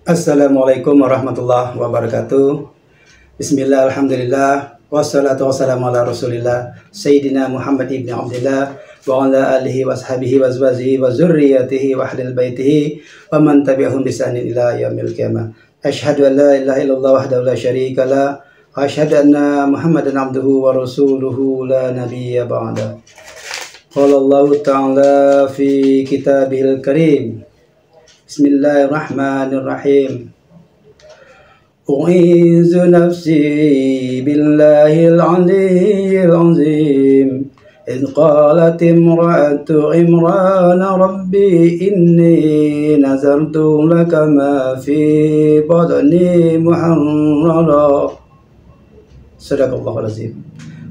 Assalamualaikum warahmatullahi wabarakatuh. Bismillah, alhamdulillah, wassalatu wassalamu ala rasulillah Sayyidina Muhammad ibn Abdillah wa ala alihi wa ashabihi wa azwajihi wa zurriyatihi wa ahlil baitihi wa man tabi'ahum bisanin ila yaumil qiyamah. Asyhadu an la ilaha illallah wahdahu la syarika lah wa asyhadu anna Muhammadan abduhu wa rasuluhu la nabiyya ba'da. Qala Allah ta'ala fi kitabihil karim. Bismillahirrahmanirrahim. U'izu nafsi billahil aliyyil azim. إذ قالت امرأة عمران ربي إني نذرت لك ما في بطني محررا. صدق الله العظيم.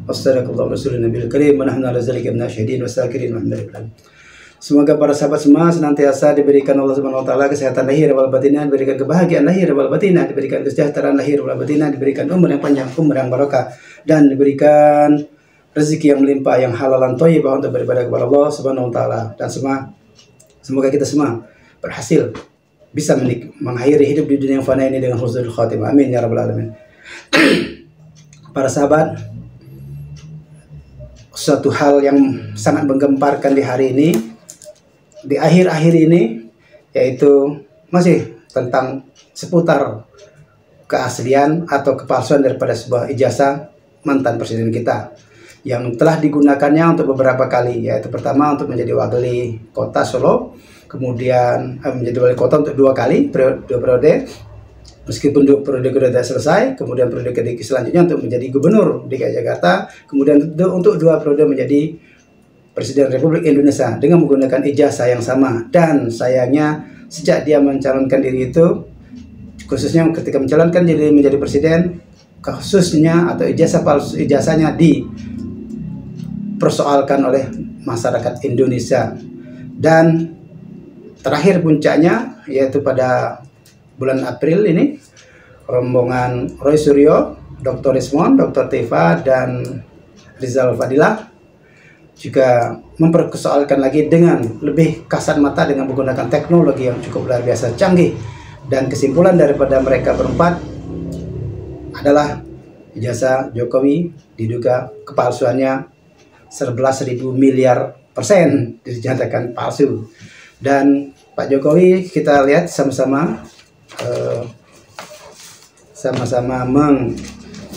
وصدق الله رسول النبي الكريم. ونحن على ذلك من الشاهدين والشاكرين والحمدلله. Semoga para sahabat semua senantiasa diberikan Allah Subhanahu wa taala kesehatan lahir wal batin, diberikan kebahagiaan lahir wal batin, diberikan kesejahteraan lahir wal batin, diberikan umur yang panjang, umur yang barokah, dan diberikan rezeki yang melimpah, yang halalan thayyibah untuk beribadah kepada Allah Subhanahu wa taala. Dan semoga kita semua berhasil bisa mengakhiri hidup di dunia yang fana ini dengan husnul khatimah. Amin ya rabbal alamin. Para sahabat, suatu hal yang sangat menggemparkan di hari ini, di akhir-akhir ini, yaitu masih tentang seputar keaslian atau kepalsuan daripada sebuah ijazah mantan presiden kita yang telah digunakannya untuk beberapa kali, yaitu pertama untuk menjadi wali kota Solo, kemudian menjadi wali kota untuk dua periode, meskipun dua periode sudah selesai, kemudian periode selanjutnya untuk menjadi gubernur DKI Jakarta, kemudian untuk dua periode menjadi Presiden Republik Indonesia dengan menggunakan ijazah yang sama. Dan sayangnya sejak dia mencalonkan diri itu, khususnya ketika mencalonkan diri menjadi presiden, khususnya atau ijazahnya dipersoalkan oleh masyarakat Indonesia. Dan terakhir puncaknya yaitu pada bulan April ini, rombongan Roy Suryo, Dr. Rismon, Dr. Tifa, dan Rizal Fadilah juga mempersoalkan lagi dengan lebih kasat mata dengan menggunakan teknologi yang cukup luar biasa canggih. Dan kesimpulan daripada mereka berempat adalah ijazah Jokowi diduga kepalsuannya 11.000 miliar persen dinyatakan palsu. Dan Pak Jokowi kita lihat sama-sama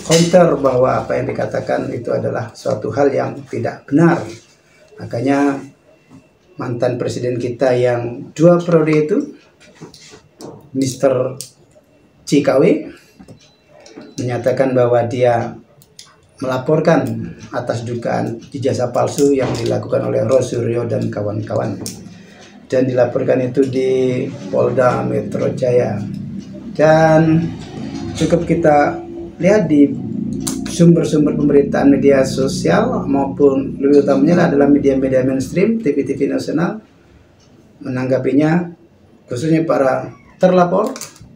counter bahwa apa yang dikatakan itu adalah suatu hal yang tidak benar. Makanya mantan presiden kita yang dua periode itu, Mr. CKW, menyatakan bahwa dia melaporkan atas dugaan ijazah palsu yang dilakukan oleh Roy Suryo dan kawan-kawan, dan dilaporkan itu di Polda Metro Jaya. Dan cukup kita lihat di sumber-sumber pemberitaan media sosial maupun lebih utamanya adalah media-media mainstream, TV-TV nasional menanggapinya, khususnya para terlapor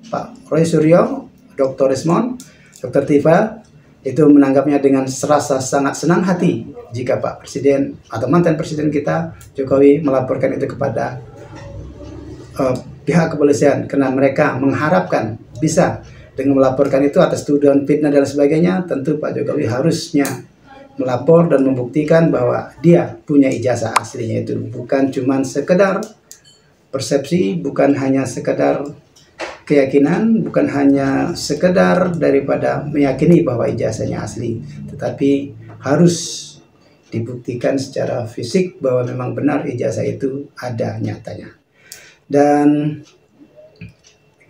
Pak Roy Suryo, Dr. Rismon, Dr. Tifa, itu menanggapnya dengan serasa sangat senang hati jika Pak Presiden atau mantan Presiden kita Jokowi melaporkan itu kepada pihak kepolisian, karena mereka mengharapkan bisa dengan melaporkan itu atas tuduhan fitnah dan sebagainya. Tentu Pak Jokowi harusnya melapor dan membuktikan bahwa dia punya ijazah aslinya, itu bukan cuma sekedar persepsi, bukan hanya sekedar keyakinan, bukan hanya sekedar daripada meyakini bahwa ijazahnya asli, tetapi harus dibuktikan secara fisik bahwa memang benar ijazah itu ada nyatanya. Dan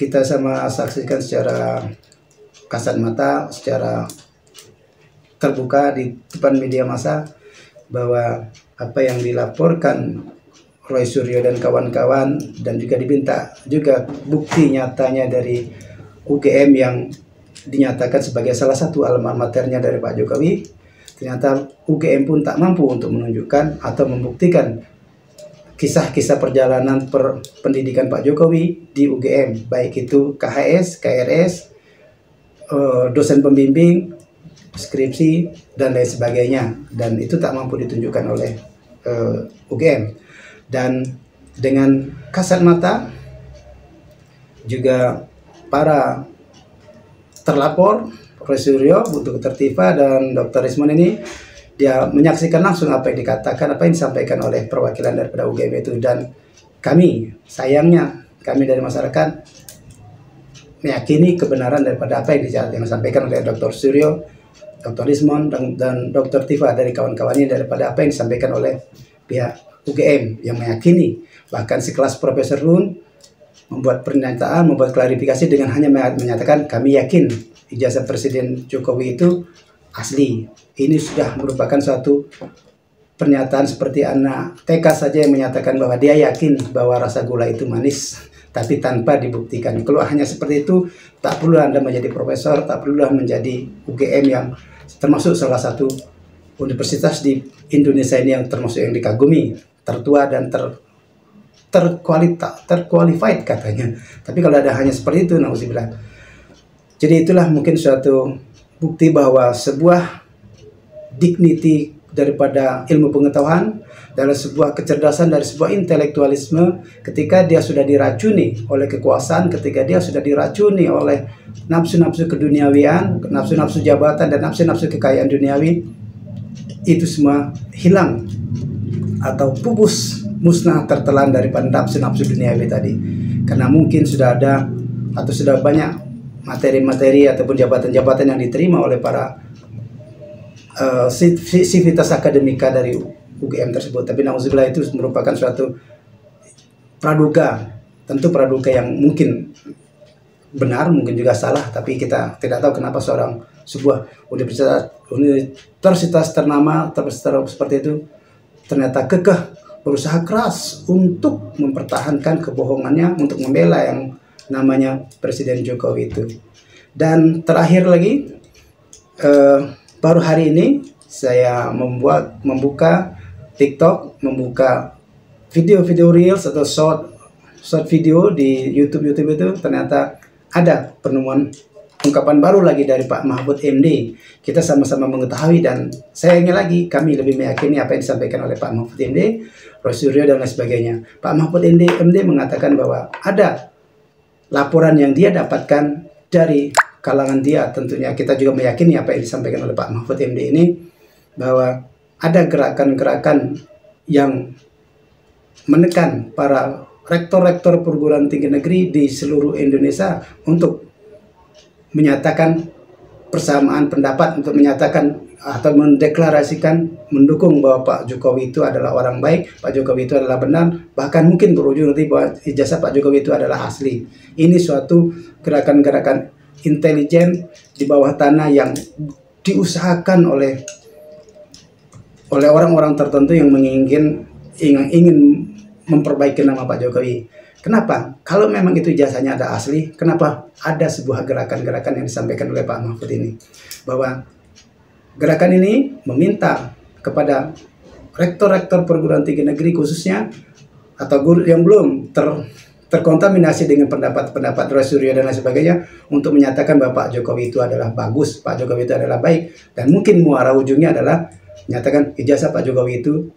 kita sama saksikan secara kasat mata, secara terbuka di depan media massa bahwa apa yang dilaporkan Roy Suryo dan kawan-kawan, dan juga diminta juga bukti nyatanya dari UGM yang dinyatakan sebagai salah satu alma maternya dari Pak Jokowi, ternyata UGM pun tak mampu untuk menunjukkan atau membuktikan kisah-kisah perjalanan pendidikan Pak Jokowi di UGM, baik itu KHS, KRS, dosen pembimbing, skripsi, dan lain sebagainya. Dan itu tak mampu ditunjukkan oleh UGM. Dan dengan kasat mata juga para terlapor, Roy Suryo, Bu Dr. Tifa dan Dr. Rismon ini, dia menyaksikan langsung apa yang dikatakan, apa yang disampaikan oleh perwakilan daripada UGM itu. Dan kami, sayangnya, kami dari masyarakat meyakini kebenaran daripada apa yang disampaikan oleh Dr. Suryo, Dr. Rismon, dan Dr. Tifa dari kawan-kawannya, daripada apa yang disampaikan oleh pihak UGM yang meyakini. Bahkan sekelas Profesor Lun membuat pernyataan, membuat klarifikasi dengan hanya menyatakan kami yakin ijazah Presiden Jokowi itu asli. Ini sudah merupakan suatu pernyataan seperti anak TK saja yang menyatakan bahwa dia yakin bahwa rasa gula itu manis, tapi tanpa dibuktikan. Kalau hanya seperti itu, tak perlu Anda menjadi profesor, tak perlu menjadi UGM yang termasuk salah satu universitas di Indonesia ini yang termasuk yang dikagumi, tertua dan terqualified katanya. Tapi kalau ada hanya seperti itu, nauzubillah. Jadi itulah mungkin suatu bukti bahwa sebuah dignity daripada ilmu pengetahuan, dari sebuah kecerdasan, dari sebuah intelektualisme, ketika dia sudah diracuni oleh kekuasaan, ketika dia sudah diracuni oleh nafsu-nafsu keduniawian, nafsu-nafsu jabatan, dan nafsu-nafsu kekayaan duniawi, itu semua hilang atau pupus, musnah, tertelan daripada nafsu-nafsu duniawi tadi. Karena mungkin sudah ada atau sudah banyak materi-materi ataupun jabatan-jabatan yang diterima oleh para sivitas akademika dari UGM tersebut. Tapi nauzubillah, itu merupakan suatu praduga. Tentu praduga yang mungkin benar, mungkin juga salah, tapi kita tidak tahu kenapa sebuah universitas ternama seperti itu ternyata kekeh berusaha keras untuk mempertahankan kebohongannya, untuk membela yang namanya Presiden Jokowi itu. Dan terakhir lagi, baru hari ini saya membuka TikTok, membuka video-video reels atau short video di YouTube itu, ternyata ada penemuan ungkapan baru lagi dari Pak Mahfud MD. Kita sama-sama mengetahui, dan sayangnya lagi kami lebih meyakini apa yang disampaikan oleh Pak Mahfud MD, Roy Suryo dan lain sebagainya. Pak Mahfud MD mengatakan bahwa ada laporan yang dia dapatkan dari kalangan dia. Tentunya kita juga meyakini apa yang disampaikan oleh Pak Mahfud MD ini, bahwa ada gerakan-gerakan yang menekan para rektor-rektor perguruan tinggi negeri di seluruh Indonesia untuk menyatakan persamaan pendapat, untuk menyatakan atau mendeklarasikan mendukung bahwa Pak Jokowi itu adalah orang baik, Pak Jokowi itu adalah benar, bahkan mungkin berujung nanti bahwa ijazah Pak Jokowi itu adalah asli. Ini suatu gerakan-gerakan intelijen di bawah tanah yang diusahakan oleh orang-orang tertentu yang ingin memperbaiki nama Pak Jokowi. Kenapa? Kalau memang itu ijazahnya ada asli, kenapa ada sebuah gerakan-gerakan yang disampaikan oleh Pak Mahfud ini? Bahwa gerakan ini meminta kepada rektor-rektor perguruan tinggi negeri khususnya, atau guru yang belum terkontaminasi dengan pendapat-pendapat Roy Suryo dan lain sebagainya, untuk menyatakan bahwa Pak Jokowi itu adalah bagus, Pak Jokowi itu adalah baik, dan mungkin muara ujungnya adalah menyatakan ijazah Pak Jokowi itu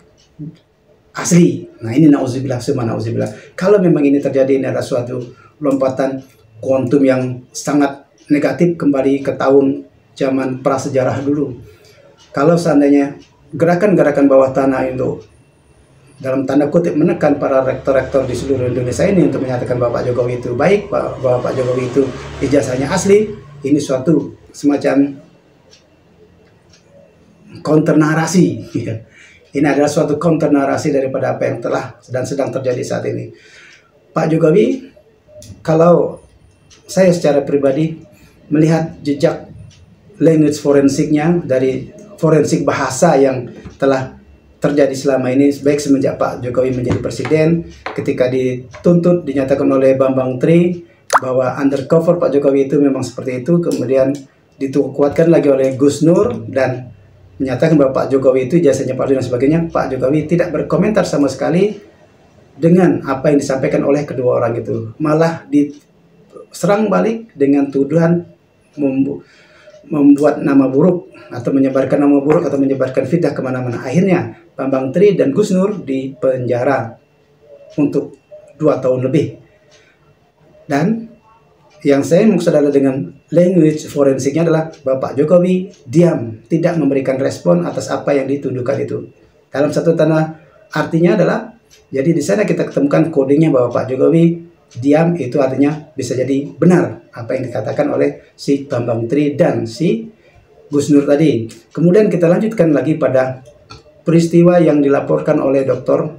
asli. Nah, ini nauzubillah, semua nauzubillah. Kalau memang ini terjadi, ini adalah suatu lompatan kuantum yang sangat negatif kembali ke tahun zaman prasejarah dulu. Kalau seandainya gerakan-gerakan bawah tanah itu dalam tanda kutip menekan para rektor-rektor di seluruh Indonesia ini untuk menyatakan bahwa Pak Jokowi itu baik, bahwa Pak Jokowi itu ijazahnya asli, ini suatu semacam counter narasi. Ini adalah suatu counter narasi daripada apa yang telah dan sedang terjadi saat ini. Pak Jokowi, kalau saya secara pribadi melihat jejak language forensiknya, dari forensik bahasa yang telah terjadi selama ini, baik semenjak Pak Jokowi menjadi presiden, ketika dituntut, dinyatakan oleh Bambang Tri bahwa undercover Pak Jokowi itu memang seperti itu, kemudian dikuatkan lagi oleh Gus Nur dan menyatakan bahwa Pak Jokowi itu jasanya palsu dan sebagainya. Pak Jokowi tidak berkomentar sama sekali dengan apa yang disampaikan oleh kedua orang itu, malah diserang balik dengan tuduhan membuat nama buruk atau menyebarkan nama buruk atau menyebarkan fitnah kemana-mana. Akhirnya Bambang Tri dan Gus Nur dipenjara untuk 2 tahun lebih. Dan yang saya maksud adalah dengan language forensiknya adalah Bapak Jokowi diam, tidak memberikan respon atas apa yang dituduhkan itu. Dalam satu tanda artinya adalah, jadi di sana kita ketemukan kodenya bahwa Pak Jokowi diam, itu artinya bisa jadi benar apa yang dikatakan oleh si Bambang Tri dan si Gus Nur tadi. Kemudian kita lanjutkan lagi pada peristiwa yang dilaporkan oleh Dr.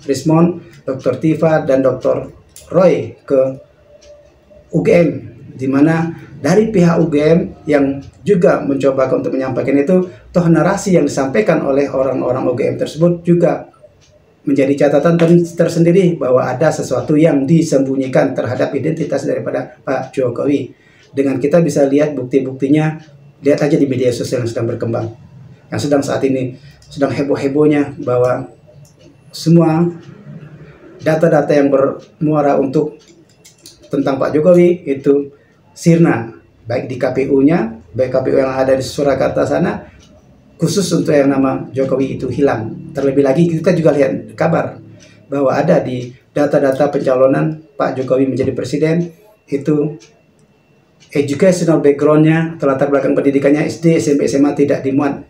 Rismond, Dr. Tifa, dan Dr. Roy ke UGM, di mana dari pihak UGM yang juga mencoba untuk menyampaikan itu, toh narasi yang disampaikan oleh orang-orang UGM tersebut juga menjadi catatan tersendiri bahwa ada sesuatu yang disembunyikan terhadap identitas daripada Pak Jokowi. Dengan kita bisa lihat bukti-buktinya, lihat aja di media sosial yang sedang berkembang, yang sedang saat ini sedang heboh-hebohnya, bahwa semua data-data yang bermuara untuk tentang Pak Jokowi itu sirna, baik di KPU-nya, baik KPU yang ada di Surakarta sana, khusus untuk yang nama Jokowi itu hilang. Terlebih lagi kita juga lihat kabar bahwa ada di data-data pencalonan Pak Jokowi menjadi presiden itu educational background-nya atau latar belakang pendidikannya SD, SMP, SMA tidak dimuat,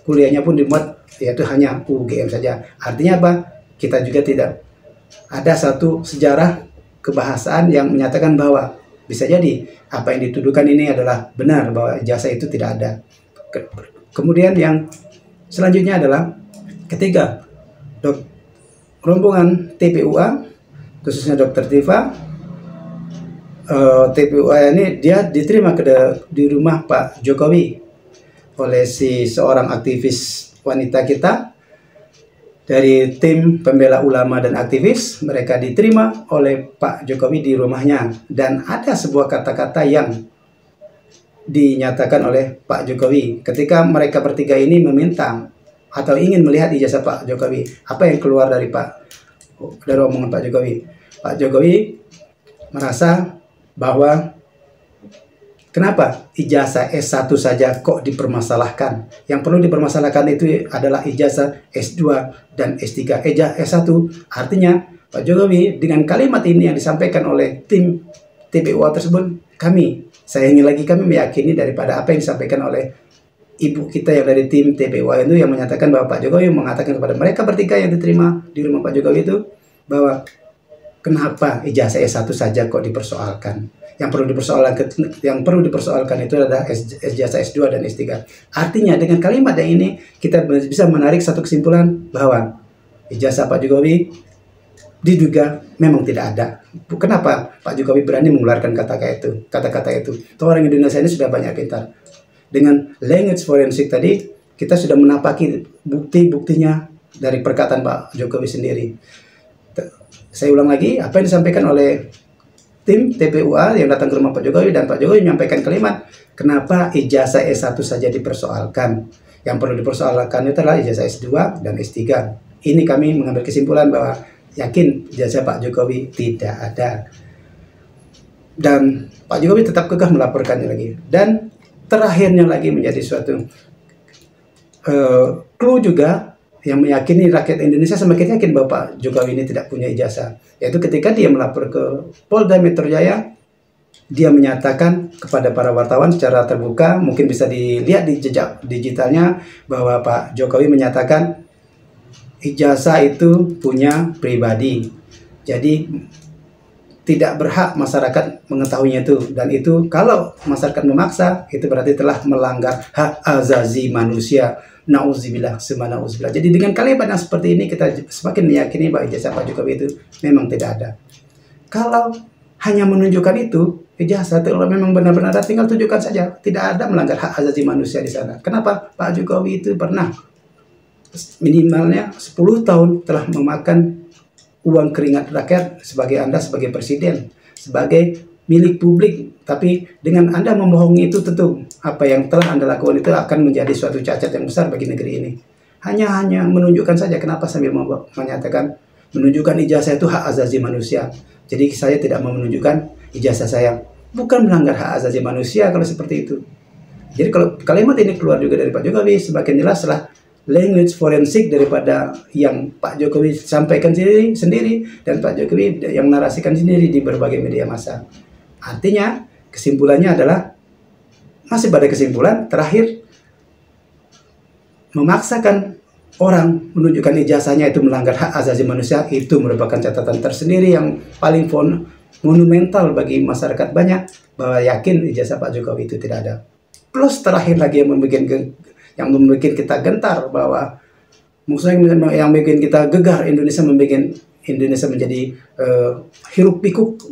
kuliahnya pun dimuat, yaitu hanya UGM saja. Artinya apa? Kita juga tidak ada satu sejarah kebahasaan yang menyatakan bahwa bisa jadi apa yang dituduhkan ini adalah benar, bahwa ijazah itu tidak ada. Kemudian yang selanjutnya adalah ketiga, rombongan TPUA, khususnya Dr. Tifa, TPUA ini dia diterima di rumah Pak Jokowi oleh seorang aktivis wanita kita dari tim pembela ulama dan aktivis. Mereka diterima oleh Pak Jokowi di rumahnya, dan ada sebuah kata-kata yang dinyatakan oleh Pak Jokowi ketika mereka bertiga ini meminta atau ingin melihat ijazah Pak Jokowi. Apa yang keluar dari omongan Pak Jokowi? Pak Jokowi merasa bahwa kenapa ijazah S1 saja kok dipermasalahkan? Yang perlu dipermasalahkan itu adalah ijazah S2 dan S3. S1 artinya Pak Jokowi dengan kalimat ini yang disampaikan oleh tim TPUA tersebut, saya ingin lagi kami meyakini daripada apa yang disampaikan oleh ibu kita yang dari tim TPUA itu, yang menyatakan bahwa Pak Jokowi mengatakan kepada mereka bertiga yang diterima di rumah Pak Jokowi itu bahwa kenapa ijazah S1 saja kok dipersoalkan? Yang perlu dipersoalkan itu adalah ijazah S2 dan S3. Artinya dengan kalimat yang ini kita bisa menarik satu kesimpulan bahwa ijazah Pak Jokowi diduga memang tidak ada. Kenapa Pak Jokowi berani mengeluarkan kata-kata itu? Orang Indonesia ini sudah banyak pintar. Dengan language forensik tadi kita sudah menapaki bukti-buktinya dari perkataan Pak Jokowi sendiri. Saya ulang lagi, apa yang disampaikan oleh tim TPUA yang datang ke rumah Pak Jokowi, dan Pak Jokowi menyampaikan kalimat, kenapa ijazah S1 saja dipersoalkan? Yang perlu dipersoalkan itu adalah ijazah S2 dan S3. Ini kami mengambil kesimpulan bahwa yakin ijazah Pak Jokowi tidak ada. Dan Pak Jokowi tetap kekeh melaporkannya lagi. Dan terakhirnya lagi menjadi suatu clue juga yang meyakini rakyat Indonesia semakin yakin bahwa Pak Jokowi ini tidak punya ijazah, yaitu ketika dia melapor ke Polda Metro Jaya, dia menyatakan kepada para wartawan secara terbuka, mungkin bisa dilihat di jejak digitalnya, bahwa Pak Jokowi menyatakan ijazah itu punya pribadi, jadi tidak berhak masyarakat mengetahuinya itu, dan itu kalau masyarakat memaksa itu berarti telah melanggar hak azazi manusia. Nauzubillah, nauzubillah. Jadi dengan kalimat yang seperti ini kita semakin meyakini bahwa ijazah Pak Jokowi itu memang tidak ada. Kalau hanya menunjukkan itu, ijazah kalau memang benar-benar ada, tinggal tunjukkan saja, tidak ada melanggar hak asasi manusia di sana. Kenapa? Pak Jokowi itu pernah minimalnya 10 tahun telah memakan uang keringat rakyat sebagai Anda sebagai presiden, sebagai milik publik, tapi dengan Anda membohongi itu, tentu apa yang telah Anda lakukan itu akan menjadi suatu cacat yang besar bagi negeri ini. Hanya menunjukkan saja, kenapa sambil menyatakan menunjukkan ijazah itu hak asasi manusia. Jadi saya tidak mau menunjukkan ijazah saya. Bukan melanggar hak asasi manusia kalau seperti itu. Jadi kalau kalimat ini keluar juga dari Pak Jokowi, semakin jelaslah language forensik daripada yang Pak Jokowi sampaikan sendiri dan Pak Jokowi yang narasikan sendiri di berbagai media massa. Artinya kesimpulannya adalah masih pada kesimpulan terakhir, memaksakan orang menunjukkan ijazahnya itu melanggar hak asasi manusia, itu merupakan catatan tersendiri yang paling monumental bagi masyarakat banyak, bahwa yakin ijazah Pak Jokowi itu tidak ada. Plus terakhir lagi yang membuat kita gentar, bahwa maksudnya yang bikin kita gegar, Indonesia menjadi hiruk pikuk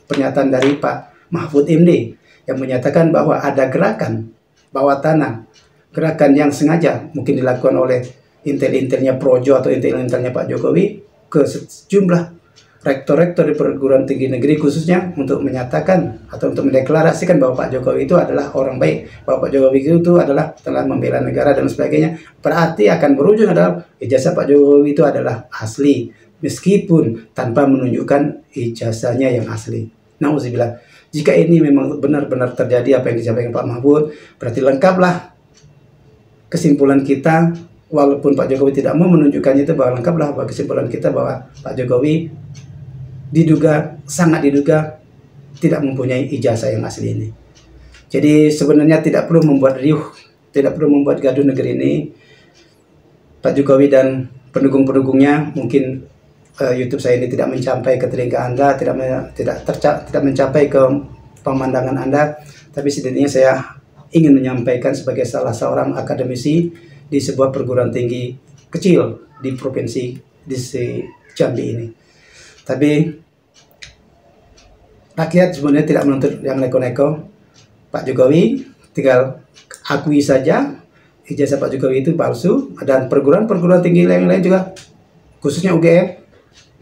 pernyataan dari Pak Mahfud MD yang menyatakan bahwa ada gerakan bawah tanah, gerakan yang sengaja mungkin dilakukan oleh intel-intelnya Projo atau intel-intelnya Pak Jokowi ke sejumlah rektor-rektor di perguruan tinggi negeri khususnya, untuk menyatakan atau untuk mendeklarasikan bahwa Pak Jokowi itu adalah orang baik, bahwa Pak Jokowi itu adalah telah membela negara dan sebagainya. Berarti akan berujung adalah ijazah Pak Jokowi itu adalah asli, meskipun tanpa menunjukkan ijazahnya yang asli. Nauzubillah. Jika ini memang benar-benar terjadi apa yang disampaikan Pak Mahfud, berarti lengkaplah kesimpulan kita, walaupun Pak Jokowi tidak mau menunjukkannya itu, bahwa lengkaplah kesimpulan kita bahwa Pak Jokowi sangat diduga tidak mempunyai ijazah yang asli ini. Jadi sebenarnya tidak perlu membuat riuh, tidak perlu membuat gaduh negeri ini. Pak Jokowi dan pendukung-pendukungnya, mungkin YouTube saya ini tidak mencapai ke telinga Anda, tidak mencapai ke pemandangan Anda, tapi setidaknya saya ingin menyampaikan sebagai salah seorang akademisi di sebuah perguruan tinggi kecil di provinsi di Jambi ini. Tapi rakyat sebenarnya tidak menuntut yang neko-neko. Pak Jokowi tinggal akui saja ijazah Pak Jokowi itu palsu, dan perguruan-perguruan tinggi lain-lain juga, khususnya UGM,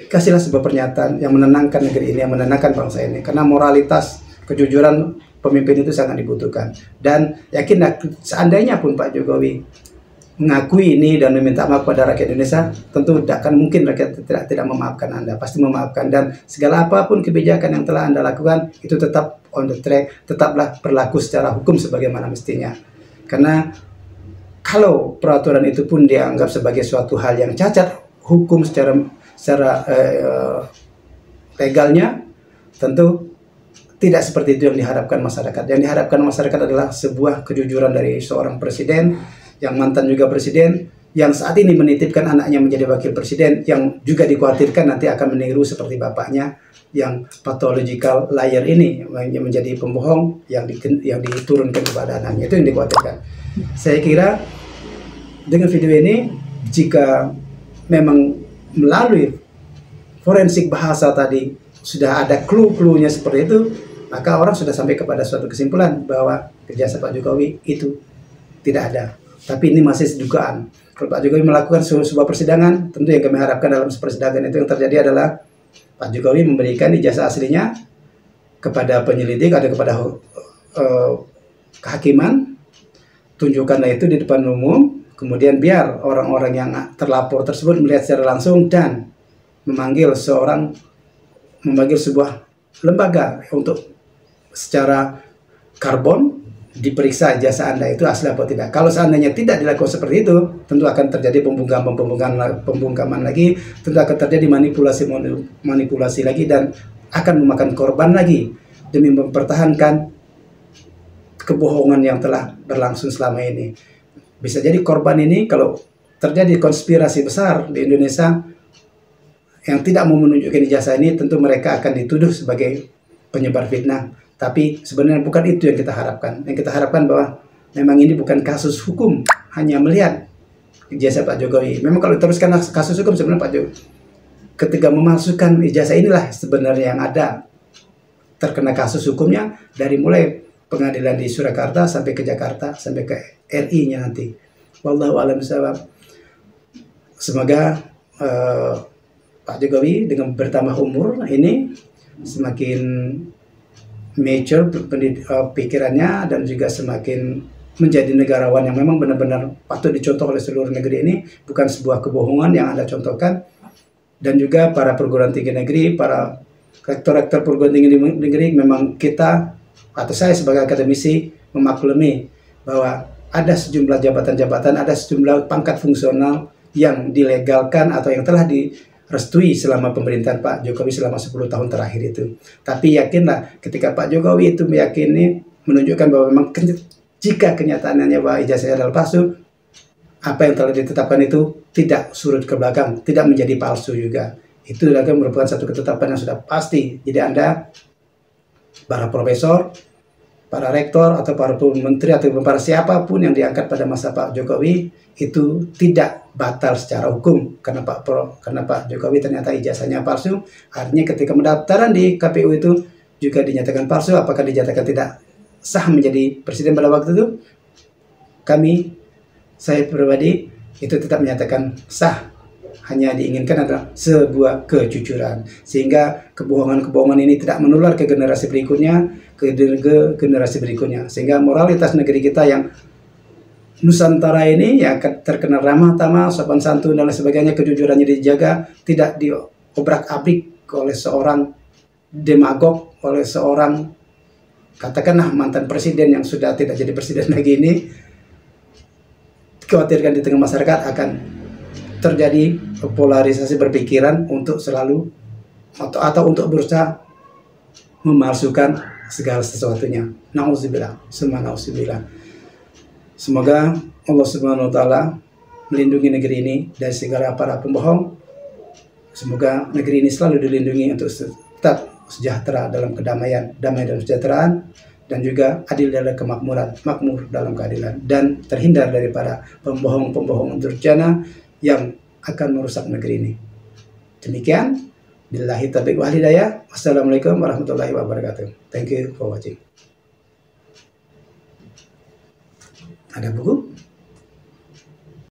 kasihlah sebuah pernyataan yang menenangkan negeri ini, yang menenangkan bangsa ini, karena moralitas, kejujuran pemimpin itu sangat dibutuhkan. Dan yakin seandainya pun Pak Jokowi mengakui ini dan meminta maaf pada rakyat Indonesia, tentu tidak akan mungkin rakyat tidak memaafkan Anda, pasti memaafkan. Dan segala apapun kebijakan yang telah Anda lakukan itu tetap on the track, tetaplah berlaku secara hukum sebagaimana mestinya. Karena kalau peraturan itu pun dianggap sebagai suatu hal yang cacat hukum secara legalnya, tentu tidak seperti itu yang diharapkan masyarakat. Yang diharapkan masyarakat adalah sebuah kejujuran dari seorang presiden, yang mantan juga presiden, yang saat ini menitipkan anaknya menjadi wakil presiden, yang juga dikhawatirkan nanti akan meniru seperti bapaknya yang pathological liar ini, yang menjadi pembohong yang diturunkan kepada anaknya. Itu yang dikhawatirkan. Saya kira dengan video ini, jika memang melalui forensik bahasa tadi sudah ada clue-cluenya seperti itu, maka orang sudah sampai kepada suatu kesimpulan bahwa ijazah Pak Jokowi itu tidak ada. Tapi ini masih dugaan. Kalau Pak Jokowi melakukan sebuah persidangan, tentu yang kami harapkan dalam persidangan itu yang terjadi adalah Pak Jokowi memberikan ijazah aslinya kepada penyelidik atau kepada kehakiman, tunjukkanlah itu di depan umum, kemudian biar orang-orang yang terlapor tersebut melihat secara langsung dan memanggil sebuah lembaga untuk secara karbon diperiksa ijazah Anda itu asli atau tidak. Kalau seandainya tidak dilakukan seperti itu, tentu akan terjadi pembungkaman lagi, tentu akan terjadi manipulasi lagi, dan akan memakan korban lagi demi mempertahankan kebohongan yang telah berlangsung selama ini. Bisa jadi korban ini, kalau terjadi konspirasi besar di Indonesia yang tidak mau menunjukkan ijazah ini, tentu mereka akan dituduh sebagai penyebar fitnah. Tapi sebenarnya bukan itu yang kita harapkan. Yang kita harapkan bahwa memang ini bukan kasus hukum, hanya melihat ijazah Pak Jokowi. Memang kalau diteruskan kasus hukum, sebenarnya Pak Jokowi ketika memasukkan ijazah inilah sebenarnya yang ada terkena kasus hukumnya, dari mulai pengadilan di Surakarta sampai ke Jakarta sampai ke RI-nya nanti. Wallahu a'lam bishawab. Semoga Pak Jokowi dengan bertambah umur ini semakin mature pikirannya, dan juga semakin menjadi negarawan yang memang benar-benar patut dicontoh oleh seluruh negeri ini, bukan sebuah kebohongan yang Anda contohkan. Dan juga para perguruan tinggi negeri, para rektor-rektor perguruan tinggi negeri, memang kita atau saya sebagai akademisi memaklumi bahwa ada sejumlah jabatan-jabatan, ada sejumlah pangkat fungsional yang dilegalkan atau yang telah restui selama pemerintahan Pak Jokowi selama 10 tahun terakhir itu. Tapi yakinlah ketika Pak Jokowi itu meyakini, menunjukkan bahwa memang jika kenyataannya bahwa ijazahnya adalah palsu, apa yang telah ditetapkan itu tidak surut ke belakang, tidak menjadi palsu juga. Itu adalah merupakan satu ketetapan yang sudah pasti. Jadi Anda, para profesor, para rektor, atau para menteri, atau para siapapun yang diangkat pada masa Pak Jokowi, itu tidak batal secara hukum. Karena Pak Jokowi ternyata ijazahnya palsu, artinya ketika pendaftaran di KPU itu juga dinyatakan palsu. Apakah dinyatakan tidak sah menjadi presiden pada waktu itu? Saya pribadi itu tetap menyatakan sah. Hanya diinginkan adalah sebuah kejujuran, sehingga kebohongan-kebohongan ini tidak menular ke generasi berikutnya, ke generasi berikutnya, sehingga moralitas negeri kita yang Nusantara ini yang terkenal ramah tamah, sopan santun dan lain sebagainya, kejujurannya dijaga, tidak diobrak-abrik oleh seorang demagog, oleh seorang katakanlah mantan presiden yang sudah tidak jadi presiden lagi ini. Dikhawatirkan di tengah masyarakat akan terjadi polarisasi berpikiran untuk selalu atau untuk berusaha memalsukan segala sesuatunya. Nauzubillah, semua nauzubillah. Semoga Allah Subhanahu wa taala melindungi negeri ini dari segala para pembohong. Semoga negeri ini selalu dilindungi untuk tetap sejahtera dalam kedamaian, damai dan kesejahteraan, dan juga adil dalam kemakmuran, makmur dalam keadilan, dan terhindar daripada pembohong-pembohong durjana yang akan merusak negeri ini. Demikian, billahi taufiq wal hidayah. Wassalamualaikum warahmatullahi wabarakatuh. Thank you for watching. Ada buku?